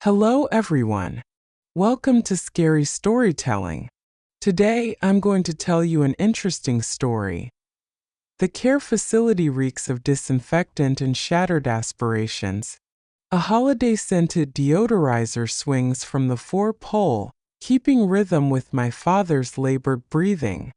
Hello, everyone. Welcome to Scary Storytelling. Today, I'm going to tell you an interesting story. The care facility reeks of disinfectant and shattered aspirations. A holiday-scented deodorizer swings from the four-pole, keeping rhythm with my father's labored breathing.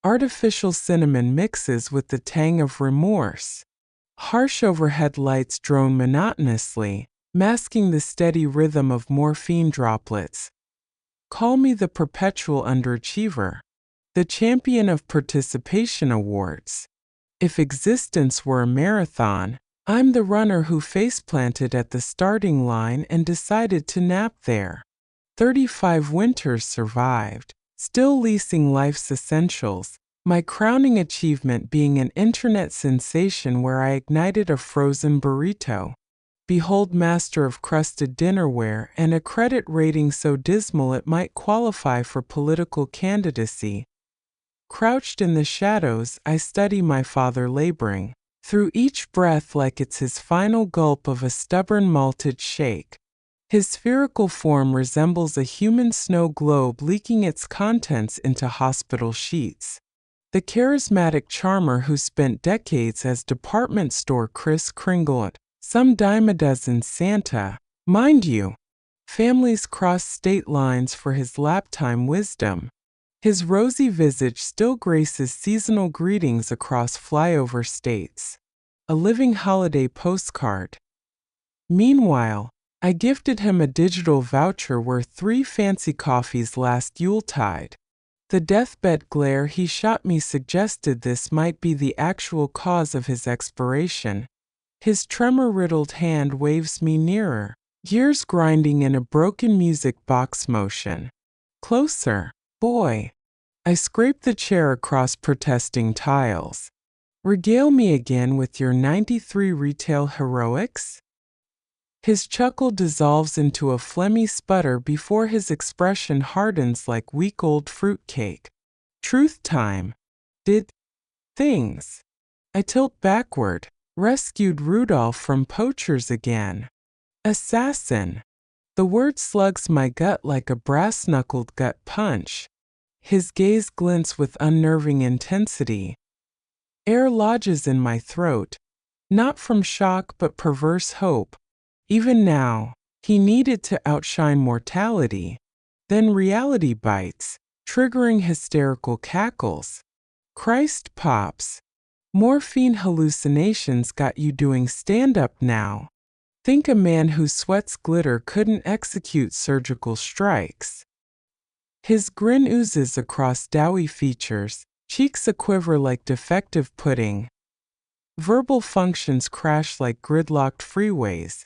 Artificial cinnamon mixes with the tang of remorse. Harsh overhead lights drone monotonously, masking the steady rhythm of morphine droplets. Call me the perpetual underachiever, the champion of participation awards. If existence were a marathon, I'm the runner who face-planted at the starting line and decided to nap there. 35 winters survived, still leasing life's essentials, my crowning achievement being an internet sensation where I ignited a frozen burrito. Behold, master of crusted dinnerware and a credit rating so dismal it might qualify for political candidacy. Crouched in the shadows, I study my father laboring, through each breath like it's his final gulp of a stubborn malted shake. His spherical form resembles a human snow globe leaking its contents into hospital sheets. The charismatic charmer who spent decades as department store Kris Kringle, some dime a dozen Santa, mind you. Families cross state lines for his laptime wisdom. His rosy visage still graces seasonal greetings across flyover states. A living holiday postcard. Meanwhile, I gifted him a digital voucher worth 3 fancy coffees last Yuletide. The deathbed glare he shot me suggested this might be the actual cause of his expiration. His tremor-riddled hand waves me nearer, gears grinding in a broken music box motion. Closer, boy. I scrape the chair across protesting tiles. Regale me again with your 93 retail heroics? His chuckle dissolves into a phlegmy sputter before his expression hardens like week-old fruitcake. Truth time. Did things. I tilt backward, rescued Rudolph from poachers again. Assassin. The word slugs my gut like a brass-knuckled gut punch. His gaze glints with unnerving intensity. Air lodges in my throat, not from shock but perverse hope. Even now, he needed to outshine mortality. Then reality bites, triggering hysterical cackles. Christ pops. Morphine hallucinations got you doing stand-up now. Think a man who sweats glitter couldn't execute surgical strikes. His grin oozes across doughy features, cheeks a-quiver like defective pudding. Verbal functions crash like gridlocked freeways.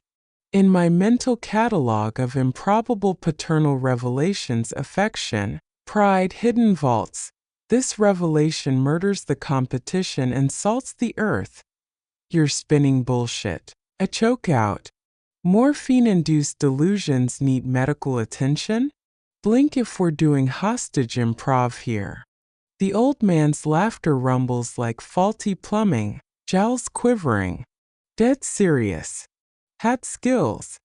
In my mental catalog of improbable paternal revelations, affection, pride, hidden vaults, this revelation murders the competition and salts the earth. You're spinning bullshit. I choke out. Morphine-induced delusions need medical attention? Blink if we're doing hostage improv here. The old man's laughter rumbles like faulty plumbing, jowls quivering. Dead serious. Had skills.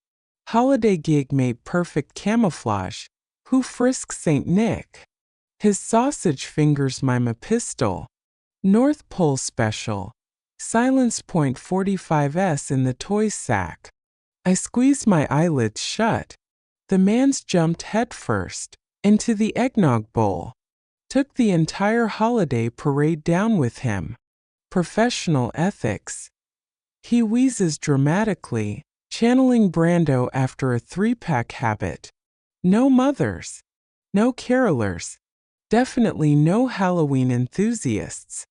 Holiday gig made perfect camouflage. Who frisks St. Nick? His sausage fingers mime a pistol. North Pole special. Silence .45s in the toy sack. I squeeze my eyelids shut. The man's jumped headfirst into the eggnog bowl. Took the entire holiday parade down with him. Professional ethics. He wheezes dramatically, channeling Brando after a 3-pack habit. No mothers. No carolers. Definitely no Halloween enthusiasts.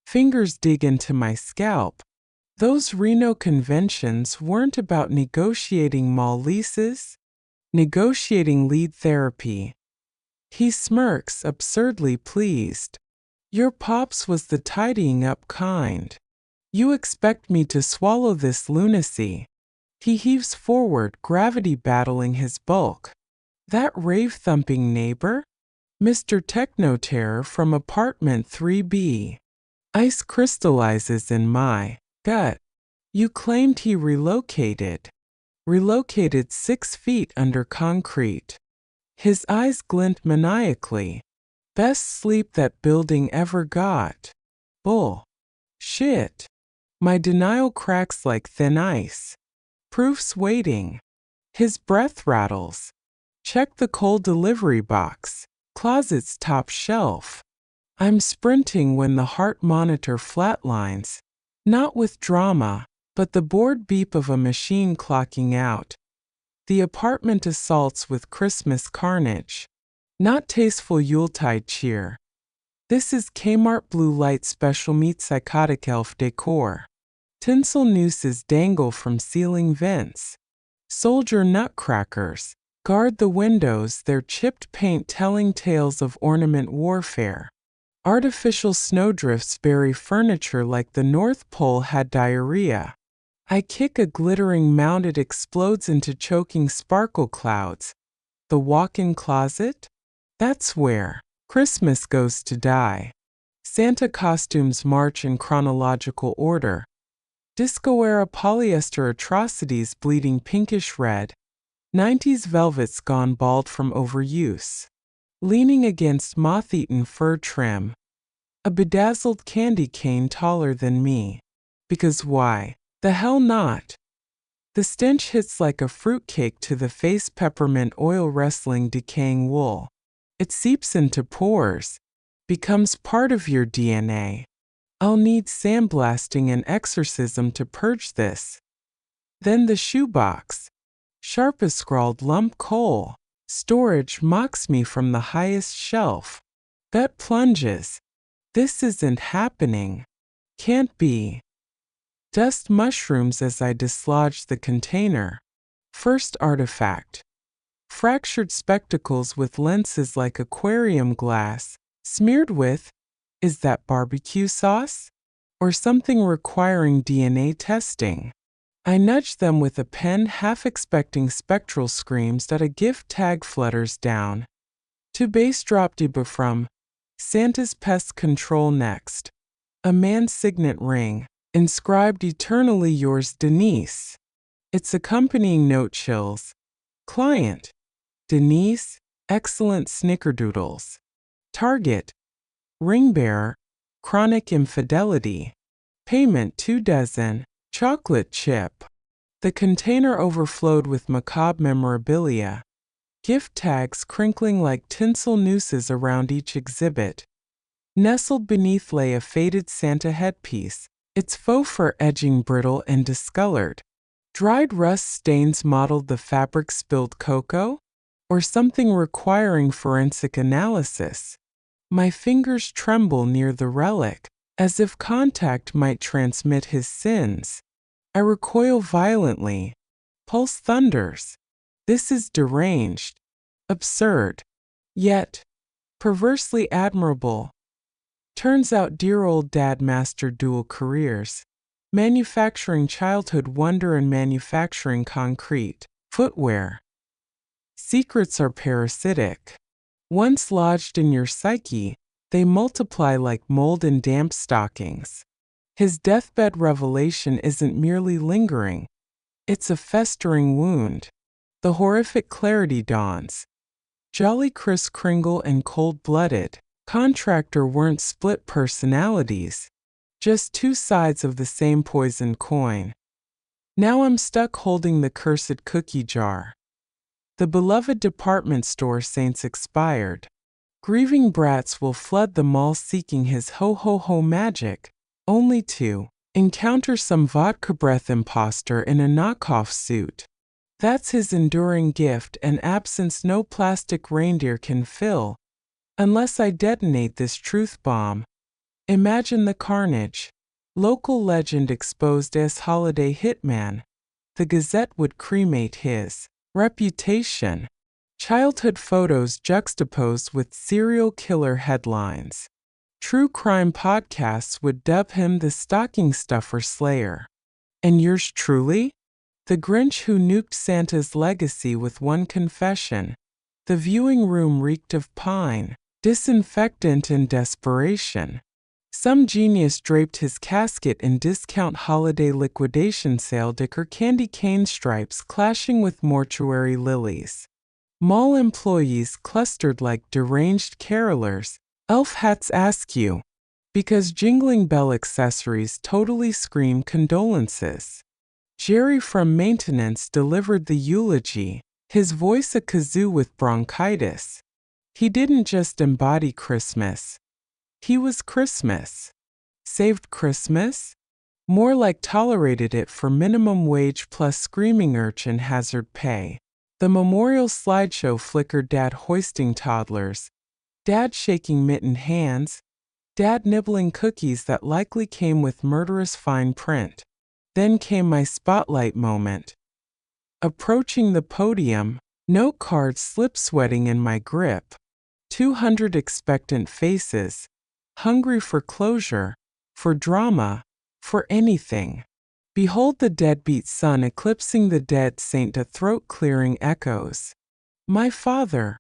Fingers dig into my scalp. Those Reno conventions weren't about negotiating mall leases. Negotiating lead therapy. He smirks, absurdly pleased. Your pops was the tidying up kind. You expect me to swallow this lunacy. He heaves forward, gravity battling his bulk. That rave-thumping neighbor? Mr. Techno-Terror from apartment 3B. Ice crystallizes in my gut. You claimed he relocated. relocated 6 feet under concrete. His eyes glint maniacally. Best sleep that building ever got. Bull. Shit. My denial cracks like thin ice. Proofs waiting. His breath rattles. Check the cold delivery box. Closet's top shelf. I'm sprinting when the heart monitor flatlines. Not with drama, but the bored beep of a machine clocking out. The apartment assaults with Christmas carnage. Not tasteful Yuletide cheer. This is Kmart Blue Light Special Meet Psychotic Elf decor. Tinsel nooses dangle from ceiling vents. Soldier nutcrackers guard the windows, their chipped paint telling tales of ornament warfare. Artificial snowdrifts bury furniture like the North Pole had diarrhea. I kick a glittering mound, it explodes into choking sparkle clouds. The walk-in closet? That's where Christmas goes to die. Santa costumes march in chronological order. Disco-era polyester atrocities bleeding pinkish red. 90s velvets gone bald from overuse. Leaning against moth-eaten fur trim. A bedazzled candy cane taller than me. Because why? The hell not? The stench hits like a fruitcake to the face, peppermint oil wrestling decaying wool. It seeps into pores. Becomes part of your DNA. I'll need sandblasting and exorcism to purge this. Then the shoebox. Sharp as scrawled lump coal. Storage mocks me from the highest shelf. Bet plunges. This isn't happening. Can't be. Dust mushrooms as I dislodge the container. First artifact. Fractured spectacles with lenses like aquarium glass, smeared with, is that barbecue sauce? Or something requiring DNA testing? I nudge them with a pen, half expecting spectral screams that a gift tag flutters down. To bass drop deba from Santa's Pest Control next. A man's signet ring, inscribed eternally yours Denise. Its accompanying note chills. Client. Denise, excellent snickerdoodles. Target. Ring bearer, chronic infidelity. Payment 2 dozen, chocolate chip. The container overflowed with macabre memorabilia. Gift tags crinkling like tinsel nooses around each exhibit. Nestled beneath lay a faded Santa headpiece, its faux fur edging brittle and discolored. Dried rust stains mottled the fabric. Spilled cocoa? Or something requiring forensic analysis. My fingers tremble near the relic, as if contact might transmit his sins. I recoil violently. Pulse thunders. This is deranged. Absurd. Yet, perversely admirable. Turns out dear old dad mastered dual careers. Manufacturing childhood wonder and manufacturing concrete footwear. Secrets are parasitic. Once lodged in your psyche, they multiply like mold in damp stockings. His deathbed revelation isn't merely lingering. It's a festering wound. The horrific clarity dawns. Jolly Kris Kringle and cold-blooded contractor weren't split personalities. Just two sides of the same poisoned coin. Now I'm stuck holding the cursed cookie jar. The beloved department store saints expired. Grieving brats will flood the mall seeking his ho-ho-ho magic, only to encounter some vodka breath imposter in a knockoff suit. That's his enduring gift, and absence no plastic reindeer can fill. Unless I detonate this truth bomb. Imagine the carnage. Local legend exposed as holiday hitman. The Gazette would cremate his reputation. Childhood photos juxtaposed with serial killer headlines. True crime podcasts would dub him the stocking stuffer slayer. And yours truly? The Grinch who nuked Santa's legacy with one confession. The viewing room reeked of pine, disinfectant, and desperation. Some genius draped his casket in discount holiday liquidation sale dicker candy cane stripes clashing with mortuary lilies. Mall employees clustered like deranged carolers, elf hats askew, because jingling bell accessories totally scream condolences. Jerry from maintenance delivered the eulogy, his voice a kazoo with bronchitis. He didn't just embody Christmas. He was Christmas. Saved Christmas? More like tolerated it for minimum wage plus screaming urchin hazard pay. The memorial slideshow flickered Dad hoisting toddlers, Dad shaking mittened hands, Dad nibbling cookies that likely came with murderous fine print. Then came my spotlight moment. Approaching the podium, note cards slip sweating in my grip. 200 expectant faces, hungry for closure, for drama, for anything. Behold the deadbeat sun eclipsing the dead saint to throat-clearing echoes. My father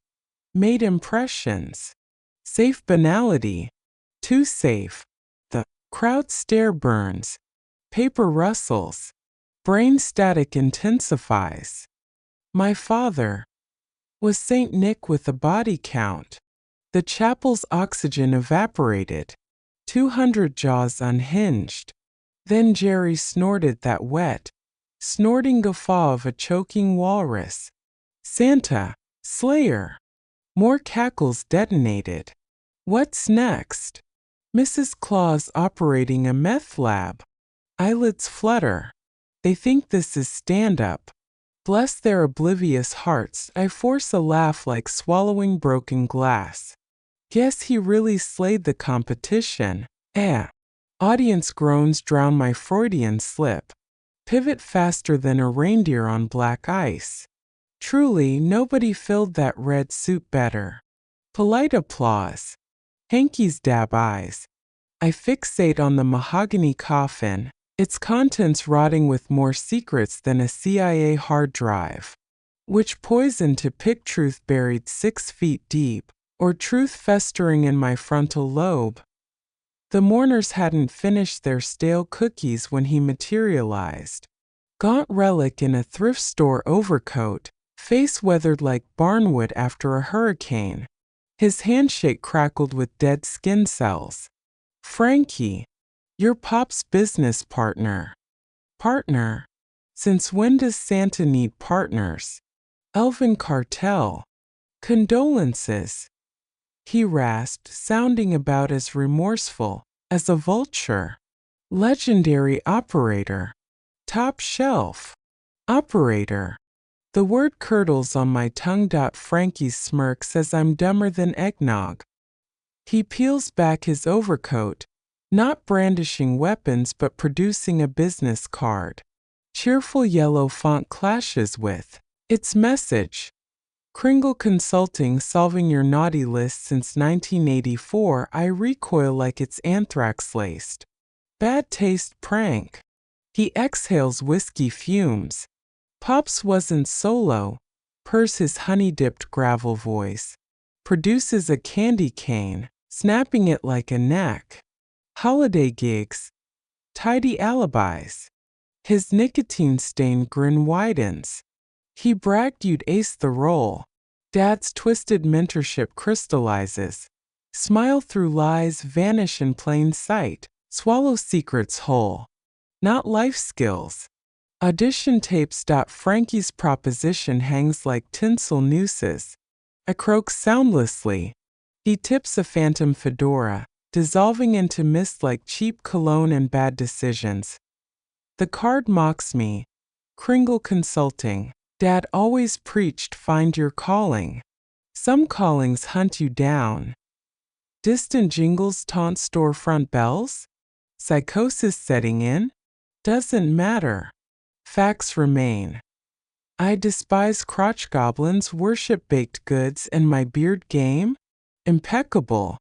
made impressions. Safe banality. Too safe. The crowd stare burns. Paper rustles. Brain static intensifies. My father was Saint Nick with a body count. The chapel's oxygen evaporated. 200 jaws unhinged. Then Jerry snorted that wet, snorting guffaw of a choking walrus. Santa, Slayer. More cackles detonated. What's next? Mrs. Claus operating a meth lab. Eyelids flutter. They think this is stand-up. Bless their oblivious hearts, I force a laugh like swallowing broken glass. Guess he really slayed the competition. Audience groans drown my Freudian slip. Pivot faster than a reindeer on black ice. Truly, nobody filled that red suit better. Polite applause. Hankies dab eyes. I fixate on the mahogany coffin, its contents rotting with more secrets than a CIA hard drive. Which poison to pick truth buried 6 feet deep, or truth festering in my frontal lobe? The mourners hadn't finished their stale cookies when he materialized. Gaunt relic in a thrift store overcoat, face weathered like barnwood after a hurricane. His handshake crackled with dead skin cells. Frankie, your Pop's business partner. Partner? Since when does Santa need partners? Elven cartel. Condolences. He rasped, sounding about as remorseful as a vulture. Legendary operator. Top shelf. Operator. The word curdles on my tongue. Frankie smirks as I'm dumber than eggnog. He peels back his overcoat, not brandishing weapons but producing a business card. Cheerful yellow font clashes with its message. Kringle Consulting, solving your naughty list since 1984. I recoil like it's anthrax-laced. Bad taste prank. He exhales whiskey fumes. Pops wasn't solo, purrs his honey-dipped gravel voice. Produces a candy cane, snapping it like a neck. Holiday gigs. Tidy alibis. His nicotine-stained grin widens. He bragged you'd ace the role. Dad's twisted mentorship crystallizes. Smile through lies, vanish in plain sight. Swallow secrets whole. Not life skills. Audition tapes. Frankie's proposition hangs like tinsel nooses. I croak soundlessly. He tips a phantom fedora, dissolving into mist like cheap cologne and bad decisions. The card mocks me. Kringle Consulting. Dad always preached find your calling. Some callings hunt you down. Distant jingles taunt storefront bells? Psychosis setting in? Doesn't matter. Facts remain. I despise crotch goblins, worship baked goods, and my beard game? Impeccable.